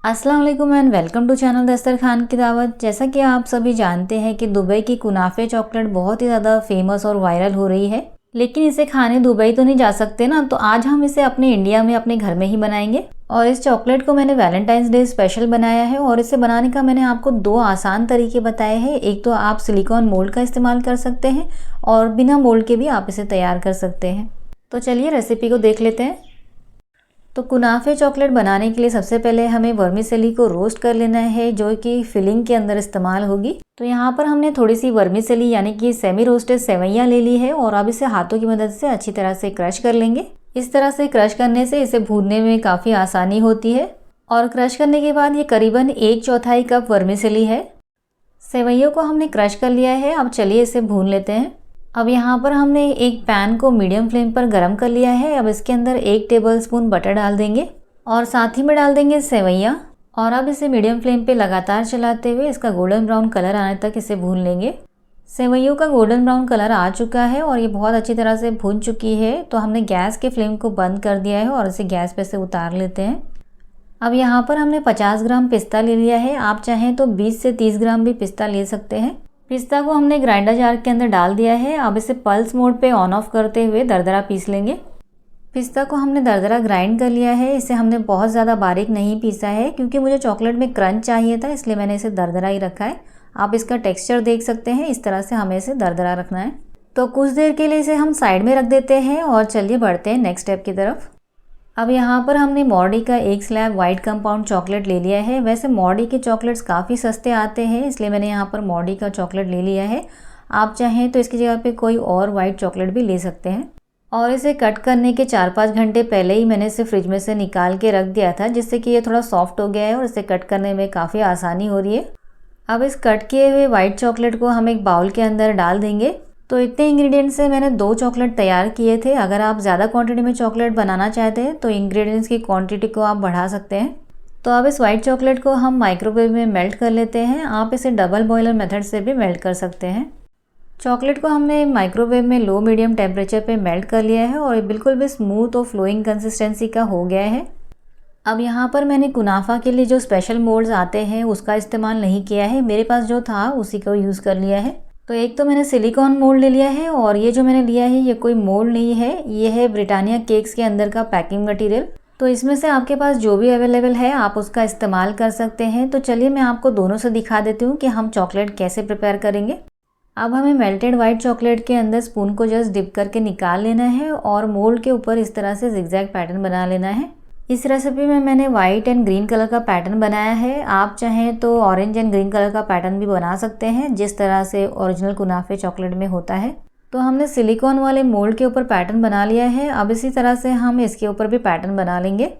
अस्सलाम वालेकुम and welcome to channel दस्तरखान की दावत। जैसा कि आप सभी जानते हैं कि दुबई की कुनाफे चॉकलेट बहुत ही ज़्यादा फेमस और वायरल हो रही है, लेकिन इसे खाने दुबई तो नहीं जा सकते ना, तो आज हम इसे अपने इंडिया में अपने घर में ही बनाएंगे। और इस चॉकलेट को मैंने वैलेंटाइंस डे स्पेशल बनाया है और इसे बनाने का मैंने आपको 2 आसान तरीके बताए हैं। एक तो आप सिलिकॉन मोल्ड का इस्तेमाल कर सकते हैं और बिना मोल्ड के भी आप इसे तैयार कर सकते हैं। तो चलिए रेसिपी को देख लेते हैं। तो कुनाफे चॉकलेट बनाने के लिए सबसे पहले हमें वर्मिसेली को रोस्ट कर लेना है, जो कि फिलिंग के अंदर इस्तेमाल होगी। तो यहाँ पर हमने थोड़ी सी वर्मिसेली यानी कि सेमी रोस्टेड सेवइयाँ ले ली है और अब इसे हाथों की मदद से अच्छी तरह से क्रश कर लेंगे। इस तरह से क्रश करने से इसे भूनने में काफ़ी आसानी होती है। और क्रश करने के बाद ये करीबन 1/4 कप वर्मिसेली है। सेवइयों को हमने क्रश कर लिया है। अब चलिए इसे भून लेते हैं। अब यहाँ पर हमने एक पैन को मीडियम फ्लेम पर गरम कर लिया है। अब इसके अंदर 1 टेबलस्पून बटर डाल देंगे और साथ ही में डाल देंगे सेवइयाँ। और अब इसे मीडियम फ्लेम पे लगातार चलाते हुए इसका गोल्डन ब्राउन कलर आने तक इसे भून लेंगे। सेवइयों का गोल्डन ब्राउन कलर आ चुका है और ये बहुत अच्छी तरह से भून चुकी है, तो हमने गैस के फ्लेम को बंद कर दिया है और इसे गैस पे से उतार लेते हैं। अब यहाँ पर हमने 50 ग्राम पिस्ता ले लिया है। आप चाहें तो 20 से 30 ग्राम भी पिस्ता ले सकते हैं। पिस्ता को हमने ग्राइंडर जार के अंदर डाल दिया है। अब इसे पल्स मोड पे ऑन ऑफ करते हुए दरदरा पीस लेंगे। पिस्ता को हमने दरदरा ग्राइंड कर लिया है। इसे हमने बहुत ज़्यादा बारीक नहीं पीसा है क्योंकि मुझे चॉकलेट में क्रंच चाहिए था, इसलिए मैंने इसे दरदरा ही रखा है। आप इसका टेक्सचर देख सकते हैं, इस तरह से हमें इसे दरदरा रखना है। तो कुछ देर के लिए इसे हम साइड में रख देते हैं और चलिए बढ़ते हैं नेक्स्ट स्टेप की तरफ। अब यहाँ पर हमने मॉडी का 1 स्लैब वाइट कंपाउंड चॉकलेट ले लिया है। वैसे मॉडी के चॉकलेट्स काफ़ी सस्ते आते हैं, इसलिए मैंने यहाँ पर मॉडी का चॉकलेट ले लिया है। आप चाहें तो इसकी जगह पे कोई और वाइट चॉकलेट भी ले सकते हैं। और इसे कट करने के 4-5 घंटे पहले ही मैंने इसे फ्रिज में से निकाल के रख दिया था, जिससे कि ये थोड़ा सॉफ्ट हो गया है और इसे कट करने में काफ़ी आसानी हो रही है। अब इस कट किए हुए वाइट चॉकलेट को हम एक बाउल के अंदर डाल देंगे। तो इतने इंग्रेडिएंट्स से मैंने 2 चॉकलेट तैयार किए थे। अगर आप ज़्यादा क्वांटिटी में चॉकलेट बनाना चाहते हैं तो इंग्रेडिएंट्स की क्वांटिटी को आप बढ़ा सकते हैं। तो अब इस वाइट चॉकलेट को हम माइक्रोवेव में मेल्ट कर लेते हैं। आप इसे डबल बॉयलर मेथड से भी मेल्ट कर सकते हैं। चॉकलेट को हमने माइक्रोवेव में लो मीडियम टेम्परेचर पे मेल्ट कर लिया है और ये बिल्कुल भी स्मूथ और फ्लोइंग कंसिस्टेंसी का हो गया है। अब यहाँ पर मैंने कुनाफा के लिए जो स्पेशल मोल्ड्स आते हैं उसका इस्तेमाल नहीं किया है। मेरे पास जो था उसी को यूज़ कर लिया है। तो एक तो मैंने सिलिकॉन मोल्ड ले लिया है और ये जो मैंने लिया है ये कोई मोल्ड नहीं है, ये है ब्रिटानिया केक्स के अंदर का पैकिंग मटेरियल। तो इसमें से आपके पास जो भी अवेलेबल है आप उसका इस्तेमाल कर सकते हैं। तो चलिए मैं आपको दोनों से दिखा देती हूँ कि हम चॉकलेट कैसे प्रिपेयर करेंगे। अब हमें मेल्टेड वाइट चॉकलेट के अंदर स्पून को जस्ट डिप करके निकाल लेना है और मोल्ड के ऊपर इस तरह से जिगजैग पैटर्न बना लेना है। इस रेसिपी में मैंने वाइट एंड ग्रीन कलर का पैटर्न बनाया है। आप चाहें तो ऑरेंज एंड ग्रीन कलर का पैटर्न भी बना सकते हैं, जिस तरह से ओरिजिनल कुनाफे चॉकलेट में होता है। तो हमने सिलिकॉन वाले मोल्ड के ऊपर पैटर्न बना लिया है। अब इसी तरह से हम इसके ऊपर भी पैटर्न बना लेंगे।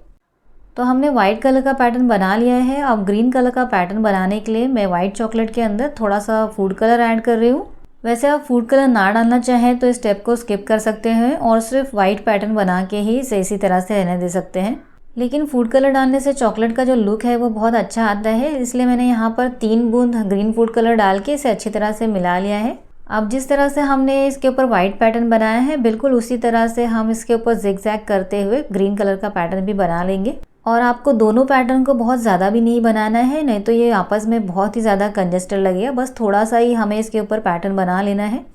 तो हमने वाइट कलर का पैटर्न बना लिया है। अब ग्रीन कलर का पैटर्न बनाने के लिए मैं वाइट चॉकलेट के अंदर थोड़ा सा फूड कलर ऐड कर रही हूँ। वैसे आप फूड कलर ना डालना चाहें तो इस स्टेप को स्किप कर सकते हैं और सिर्फ वाइट पैटर्न बना के ही इसे इसी तरह से रहने दे सकते हैं। लेकिन फूड कलर डालने से चॉकलेट का जो लुक है वो बहुत अच्छा आता है, इसलिए मैंने यहाँ पर 3 बूंद ग्रीन फूड कलर डाल के इसे अच्छी तरह से मिला लिया है। अब जिस तरह से हमने इसके ऊपर वाइट पैटर्न बनाया है बिल्कुल उसी तरह से हम इसके ऊपर जिगजैग करते हुए ग्रीन कलर का पैटर्न भी बना लेंगे। और आपको दोनों पैटर्न को बहुत ज़्यादा भी नहीं बनाना है, नहीं तो ये आपस में बहुत ही ज़्यादा कंजेस्टेड लगेगा। बस थोड़ा सा ही हमें इसके ऊपर पैटर्न बना लेना है।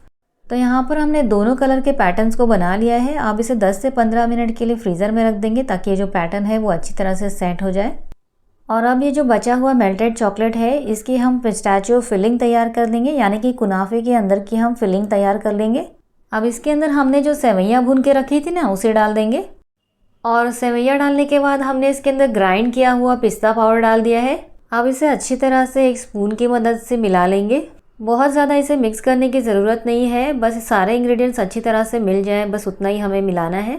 तो यहाँ पर हमने दोनों कलर के पैटर्न्स को बना लिया है। अब इसे 10 से 15 मिनट के लिए फ्रीज़र में रख देंगे ताकि ये जो पैटर्न है वो अच्छी तरह से सेट हो जाए। और अब ये जो बचा हुआ मेल्टेड चॉकलेट है इसकी हम पिस्ताचियो फिलिंग तैयार कर लेंगे, यानी कि कुनाफे के अंदर की हम फिलिंग तैयार कर लेंगे। अब इसके अंदर हमने जो सेवइयाँ भून के रखी थी ना उसे डाल देंगे। और सेवइयाँ डालने के बाद हमने इसके अंदर ग्राइंड किया हुआ पिस्ता पाउडर डाल दिया है। अब इसे अच्छी तरह से एक स्पून की मदद से मिला लेंगे। बहुत ज़्यादा इसे मिक्स करने की ज़रूरत नहीं है, बस सारे इंग्रेडिएंट्स अच्छी तरह से मिल जाएं, बस उतना ही हमें मिलाना है।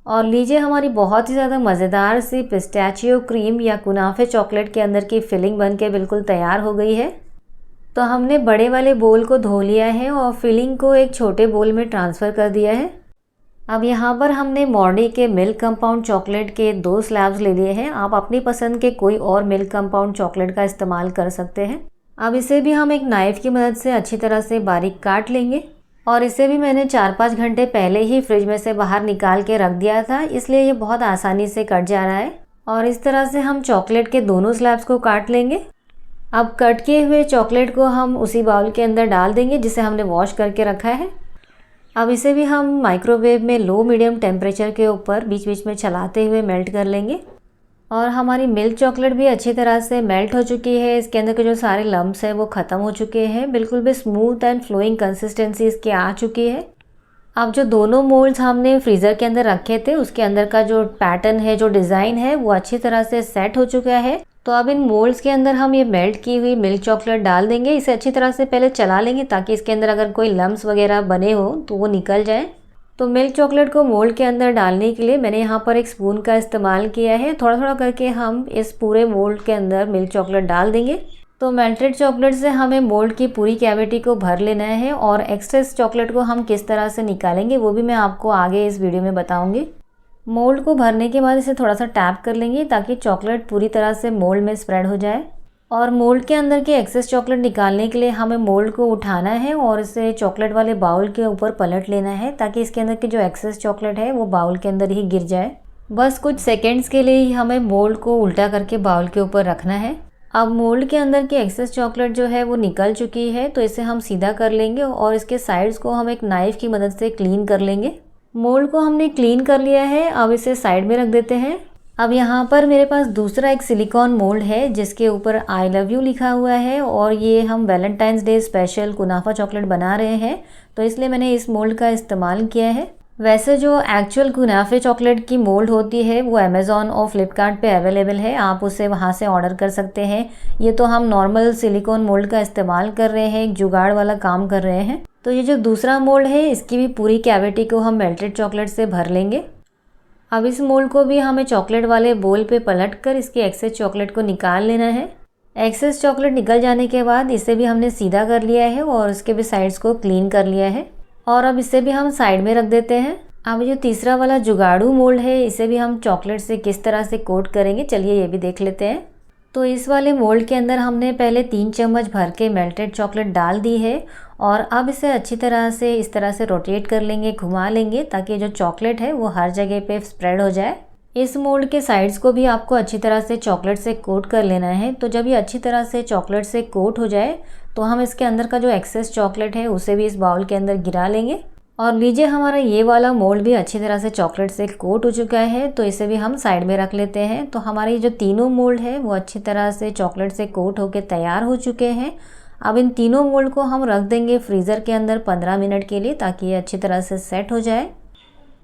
और लीजिए हमारी बहुत ही ज़्यादा मज़ेदार सी पिस्ताचियो क्रीम या कुनाफे चॉकलेट के अंदर की फिलिंग बनके बिल्कुल तैयार हो गई है। तो हमने बड़े वाले बोल को धो लिया है और फिलिंग को एक छोटे बोल में ट्रांसफ़र कर दिया है। अब यहाँ पर हमने मॉडी के मिल्क कंपाउंड चॉकलेट के 2 स्लैब्स ले लिए हैं। आप अपनी पसंद के कोई और मिल्क कंपाउंड चॉकलेट का इस्तेमाल कर सकते हैं। अब इसे भी हम एक नाइफ़ की मदद से अच्छी तरह से बारीक काट लेंगे। और इसे भी मैंने 4-5 घंटे पहले ही फ्रिज में से बाहर निकाल के रख दिया था, इसलिए ये बहुत आसानी से कट जा रहा है। और इस तरह से हम चॉकलेट के दोनों स्लैब्स को काट लेंगे। अब कट किए हुए चॉकलेट को हम उसी बाउल के अंदर डाल देंगे जिसे हमने वॉश करके रखा है। अब इसे भी हम माइक्रोवेव में लो मीडियम टेम्परेचर के ऊपर बीच बीच में चलाते हुए मेल्ट कर लेंगे। और हमारी मिल्क चॉकलेट भी अच्छी तरह से मेल्ट हो चुकी है। इसके अंदर के जो सारे लम्प्स हैं वो ख़त्म हो चुके हैं। बिल्कुल भी स्मूथ एंड फ्लोइंग कंसिस्टेंसी इसकी आ चुकी है। अब जो दोनों मोल्ड्स हमने फ्रीज़र के अंदर रखे थे उसके अंदर का जो पैटर्न है, जो डिज़ाइन है, वो अच्छी तरह से सेट हो चुका है। तो अब इन मोल्ड्स के अंदर हम ये मेल्ट की हुई मिल्क चॉकलेट डाल देंगे। इसे अच्छी तरह से पहले चला लेंगे ताकि इसके अंदर अगर कोई लम्प्स वगैरह बने हो तो वो निकल जाए। तो मिल्क चॉकलेट को मोल्ड के अंदर डालने के लिए मैंने यहाँ पर एक स्पून का इस्तेमाल किया है। थोड़ा थोड़ा करके हम इस पूरे मोल्ड के अंदर मिल्क चॉकलेट डाल देंगे। तो मेल्टेड चॉकलेट से हमें मोल्ड की पूरी कैविटी को भर लेना है और एक्सेस चॉकलेट को हम किस तरह से निकालेंगे वो भी मैं आपको आगे इस वीडियो में बताऊंगी। मोल्ड को भरने के बाद इसे थोड़ा सा टैप कर लेंगे ताकि चॉकलेट पूरी तरह से मोल्ड में स्प्रेड हो जाए। और मोल्ड के अंदर के एक्सेस चॉकलेट निकालने के लिए हमें मोल्ड को उठाना है और इसे चॉकलेट वाले बाउल के ऊपर पलट लेना है ताकि इसके अंदर की जो एक्सेस चॉकलेट है वो बाउल के अंदर ही गिर जाए। बस कुछ सेकेंड्स के लिए ही हमें मोल्ड को उल्टा करके बाउल के ऊपर रखना है। अब मोल्ड के अंदर की एक्सेस चॉकलेट जो है वो निकल चुकी है, तो इसे हम सीधा कर लेंगे और इसके साइड्स को हम एक नाइफ की मदद से क्लीन कर लेंगे। मोल्ड को हमने क्लीन कर लिया है। अब इसे साइड में रख देते हैं। अब यहाँ पर मेरे पास दूसरा एक सिलिकॉन मोल्ड है जिसके ऊपर आई लव यू लिखा हुआ है और ये हम वैलेंटाइंस डे स्पेशल कुनाफा चॉकलेट बना रहे हैं, तो इसलिए मैंने इस मोल्ड का इस्तेमाल किया है। वैसे जो एक्चुअल कुनाफे चॉकलेट की मोल्ड होती है वो अमेज़ॉन और फ्लिपकार्ट पे अवेलेबल है, आप उसे वहाँ से ऑर्डर कर सकते हैं। ये तो हम नॉर्मल सिलिकॉन मोल्ड का इस्तेमाल कर रहे हैं, एक जुगाड़ वाला काम कर रहे हैं। तो ये जो दूसरा मोल्ड है इसकी भी पूरी कैविटी को हम मेल्टेड चॉकलेट से भर लेंगे। अब इस मोल्ड को भी हमें चॉकलेट वाले बोल पे पलटकर इसकी एक्सेस चॉकलेट को निकाल लेना है। एक्सेस चॉकलेट निकल जाने के बाद इसे भी हमने सीधा कर लिया है और इसके भी साइड्स को क्लीन कर लिया है और अब इसे भी हम साइड में रख देते हैं। अब जो तीसरा वाला जुगाड़ू मोल्ड है इसे भी हम चॉकलेट से किस तरह से कोट करेंगे, चलिए ये भी देख लेते हैं। तो इस वाले मोल्ड के अंदर हमने पहले 3 चम्मच भर के मेल्टेड चॉकलेट डाल दी है और अब इसे अच्छी तरह से इस तरह से रोटेट कर लेंगे, घुमा लेंगे ताकि जो चॉकलेट है वो हर जगह पे स्प्रेड हो जाए। इस मोल्ड के साइड्स को भी आपको अच्छी तरह से चॉकलेट से कोट कर लेना है। तो जब ये अच्छी तरह से चॉकलेट से कोट हो जाए तो हम इसके अंदर का जो एक्सेस चॉकलेट है उसे भी इस बाउल के अंदर गिरा लेंगे। और लीजिए हमारा ये वाला मोल्ड भी अच्छी तरह से चॉकलेट से कोट हो चुका है, तो इसे भी हम साइड में रख लेते हैं। तो हमारी जो तीनों मोल्ड है वो अच्छी तरह से चॉकलेट से कोट होकर तैयार हो चुके हैं। अब इन तीनों मोल्ड को हम रख देंगे फ्रीज़र के अंदर 15 मिनट के लिए ताकि ये अच्छी तरह से सेट हो जाए।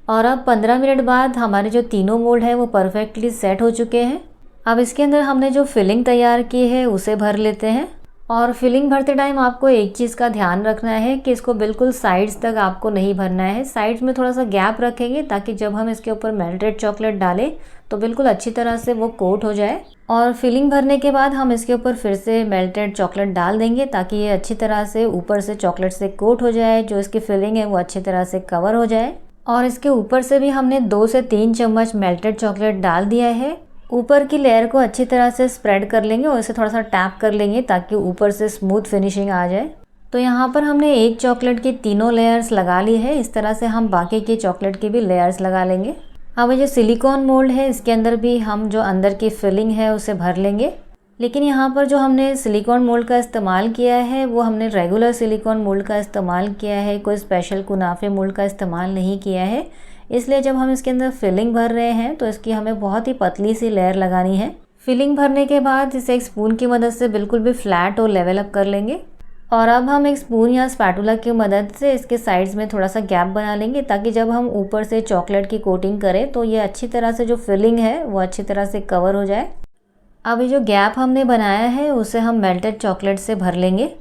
और अब 15 मिनट बाद हमारे जो तीनों मोल्ड है वो परफेक्टली सेट हो चुके हैं। अब इसके अंदर हमने जो फिलिंग तैयार की है उसे भर लेते हैं। और फिलिंग भरते टाइम आपको एक चीज़ का ध्यान रखना है कि इसको बिल्कुल साइड्स तक आपको नहीं भरना है, साइड्स में थोड़ा सा गैप रखेंगे ताकि जब हम इसके ऊपर मेल्टेड चॉकलेट डालें तो बिल्कुल अच्छी तरह से वो कोट हो जाए। और फिलिंग भरने के बाद हम इसके ऊपर फिर से मेल्टेड चॉकलेट डाल देंगे ताकि ये अच्छी तरह से ऊपर से चॉकलेट से कोट हो जाए, जो इसकी फिलिंग है वो अच्छी तरह से कवर हो जाए। और इसके ऊपर से भी हमने 2 से 3 चम्मच मेल्टेड चॉकलेट डाल दिया है। ऊपर की लेयर को अच्छी तरह से स्प्रेड कर लेंगे और इसे थोड़ा सा टैप कर लेंगे ताकि ऊपर से स्मूथ फिनिशिंग आ जाए। तो यहाँ पर हमने एक चॉकलेट की तीनों लेयर्स लगा ली है। इस तरह से हम बाकी की चॉकलेट की भी लेयर्स लगा लेंगे। अब ये सिलिकॉन मोल्ड है इसके अंदर भी हम जो अंदर की फिलिंग है उसे भर लेंगे। लेकिन यहाँ पर जो हमने सिलिकॉन मोल्ड का इस्तेमाल किया है वो हमने रेगुलर सिलिकॉन मोल्ड का इस्तेमाल किया है, कोई स्पेशल कुनाफे मोल्ड का इस्तेमाल नहीं किया है। इसलिए जब हम इसके अंदर फिलिंग भर रहे हैं तो इसकी हमें बहुत ही पतली सी लेयर लगानी है। फिलिंग भरने के बाद इसे एक स्पून की मदद से बिल्कुल भी फ्लैट और लेवल अप कर लेंगे। और अब हम एक स्पून या स्पैटुला की मदद से इसके साइड्स में थोड़ा सा गैप बना लेंगे ताकि जब हम ऊपर से चॉकलेट की कोटिंग करें तो ये अच्छी तरह से जो फिलिंग है वो अच्छी तरह से कवर हो जाए। अब ये जो गैप हमने बनाया है उसे हम मेल्टेड चॉकलेट से भर लेंगे।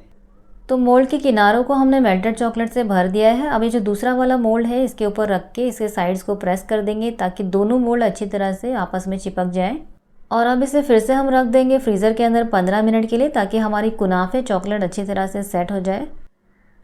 तो मोल्ड के किनारों को हमने मेल्टेड चॉकलेट से भर दिया है। अब ये जो दूसरा वाला मोल्ड है इसके ऊपर रख के इसके साइड्स को प्रेस कर देंगे ताकि दोनों मोल्ड अच्छी तरह से आपस में चिपक जाएं। और अब इसे फिर से हम रख देंगे फ्रीज़र के अंदर 15 मिनट के लिए ताकि हमारी कुनाफे चॉकलेट अच्छी तरह से सेट हो जाए।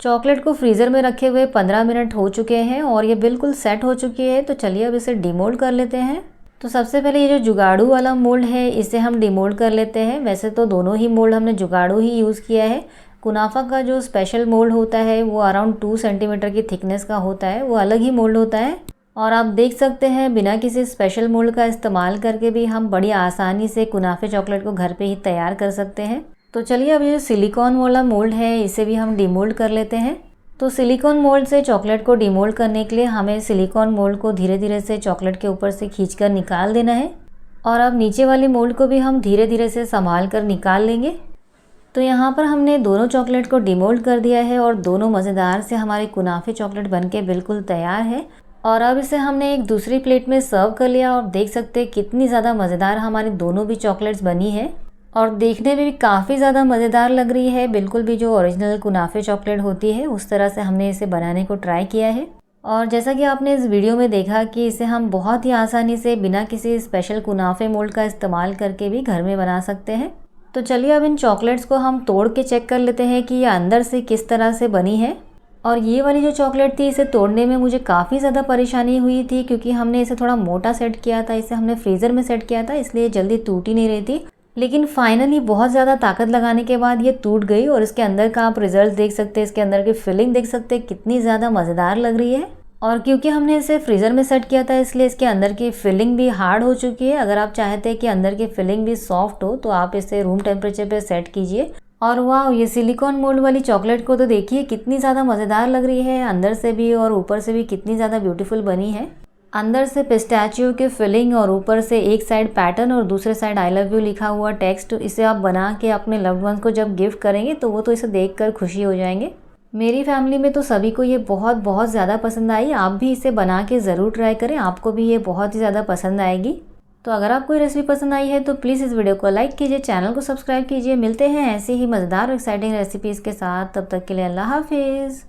चॉकलेट को फ्रीज़र में रखे हुए 15 मिनट हो चुके हैं और ये बिल्कुल सेट हो चुकी है। तो चलिए अब इसे डिमोल्ड कर लेते हैं। तो सबसे पहले ये जो जुगाड़ू वाला मोल्ड है इसे हम डिमोल्ड कर लेते हैं। वैसे तो दोनों ही मोल्ड हमने जुगाड़ू ही यूज़ किया है। कुनाफा का जो स्पेशल मोल्ड होता है वो अराउंड 2 सेंटीमीटर की थिकनेस का होता है, वो अलग ही मोल्ड होता है। और आप देख सकते हैं बिना किसी स्पेशल मोल्ड का इस्तेमाल करके भी हम बड़ी आसानी से कुनाफे चॉकलेट को घर पे ही तैयार कर सकते हैं। तो चलिए अब ये जो सिलिकॉन वाला मोल्ड है इसे भी हम डिमोल्ड कर लेते हैं। तो सिलिकॉन मोल्ड से चॉकलेट को डिमोल्ड करने के लिए हमें सिलिकॉन मोल्ड को धीरे धीरे से चॉकलेट के ऊपर से खींचकर निकाल देना है और अब नीचे वाली मोल्ड को भी हम धीरे धीरे से संभाल कर निकाल लेंगे। तो यहाँ पर हमने दोनों चॉकलेट को डिमोल्ड कर दिया है और दोनों मज़ेदार से हमारे कुनाफे चॉकलेट बनके बिल्कुल तैयार है। और अब इसे हमने एक दूसरी प्लेट में सर्व कर लिया और देख सकते हैं कितनी ज़्यादा मज़ेदार हमारी दोनों भी चॉकलेट्स बनी है और देखने में भी काफ़ी ज़्यादा मज़ेदार लग रही है। बिल्कुल भी जो ओरिजिनल कुनाफे चॉकलेट होती है उस तरह से हमने इसे बनाने को ट्राई किया है। और जैसा कि आपने इस वीडियो में देखा कि इसे हम बहुत ही आसानी से बिना किसी स्पेशल कुनाफे मोल्ड का इस्तेमाल करके भी घर में बना सकते हैं। तो चलिए अब इन चॉकलेट्स को हम तोड़ के चेक कर लेते हैं कि ये अंदर से किस तरह से बनी है। और ये वाली जो चॉकलेट थी इसे तोड़ने में मुझे काफ़ी ज़्यादा परेशानी हुई थी क्योंकि हमने इसे थोड़ा मोटा सेट किया था, इसे हमने फ्रीज़र में सेट किया था, इसलिए जल्दी टूट ही नहीं रही थी। लेकिन फाइनली बहुत ज़्यादा ताकत लगाने के बाद ये टूट गई और इसके अंदर का आप रिजल्ट देख सकते हैं, इसके अंदर की फिलिंग देख सकते हैं कितनी ज़्यादा मज़ेदार लग रही है। और क्योंकि हमने इसे फ्रीज़र में सेट किया था इसलिए इसके अंदर की फिलिंग भी हार्ड हो चुकी है। अगर आप चाहते हैं कि अंदर की फिलिंग भी सॉफ्ट हो तो आप इसे रूम टेम्परेचर पे सेट कीजिए। और वाह, ये सिलिकॉन मोल्ड वाली चॉकलेट को तो देखिए कितनी ज़्यादा मज़ेदार लग रही है, अंदर से भी और ऊपर से भी कितनी ज़्यादा ब्यूटीफुल बनी है। अंदर से पिस्ताचियो की फिलिंग और ऊपर से एक साइड पैटर्न और दूसरे साइड आई लव यू लिखा हुआ टेक्स्ट। इसे आप बना के अपने लव्ड वंस को जब गिफ्ट करेंगे तो वो तो इसे देखकर खुशी हो जाएंगे। मेरी फैमिली में तो सभी को ये बहुत ज़्यादा पसंद आई। आप भी इसे बना के ज़रूर ट्राई करें, आपको भी ये बहुत ही ज़्यादा पसंद आएगी। तो अगर आपको ये रेसिपी पसंद आई है तो प्लीज़ इस वीडियो को लाइक कीजिए, चैनल को सब्सक्राइब कीजिए। मिलते हैं ऐसी ही मज़ेदार और एक्साइटिंग रेसिपीज़ के साथ, तब तक के लिए अल्लाह हाफिज़।